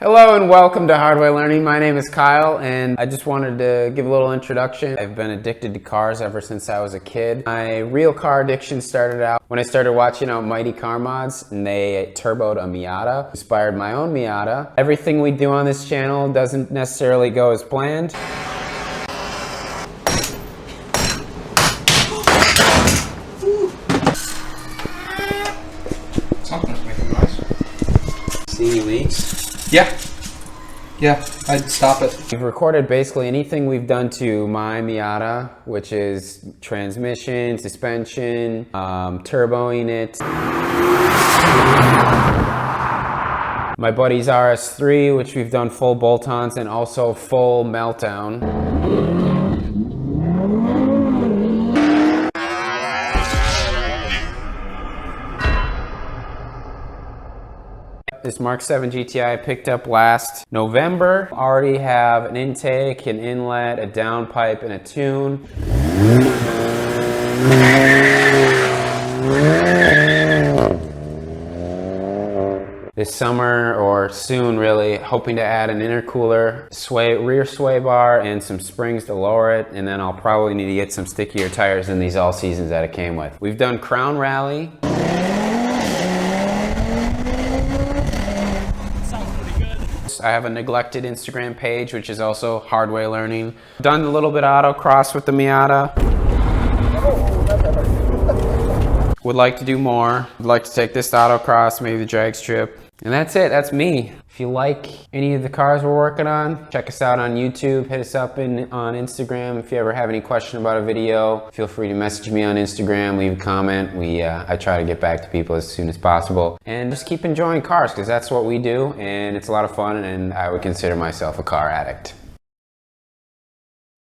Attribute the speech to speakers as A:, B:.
A: Hello and welcome to Hardway Learning. My name is Kyle and I just wanted to give a little introduction. I've been addicted to cars ever since I was a kid. My real car addiction started out when I started watching Mighty Car Mods and they turboed a Miata. Inspired my own Miata. Everything we do on this channel doesn't necessarily go as planned.
B: Something's making noise.
A: See leaks?
B: Yeah, I'd stop it.
A: We've recorded basically anything we've done to my Miata, which is transmission, suspension, turboing it. My buddy's RS3, which we've done full bolt-ons and also full Meltdown. This Mk7 GTI I picked up last November. Already have an intake, an inlet, a downpipe, and a tune. This summer, or soon really, hoping to add an intercooler, rear sway bar, and some springs to lower it, and then I'll probably need to get some stickier tires in these all seasons that it came with. We've done Crown Rally. I have a neglected Instagram page, which is also Hardway Learning. Done a little bit of autocross with the Miata. Would like to do more. Would like to take this to autocross, maybe the drag strip. And that's it, that's me. If you like any of the cars we're working on, check us out on YouTube, hit us up on Instagram. If you ever have any question about a video, feel free to message me on Instagram, leave a comment. I try to get back to people as soon as possible. And just keep enjoying cars, because that's what we do, and it's a lot of fun, and I would consider myself a car addict.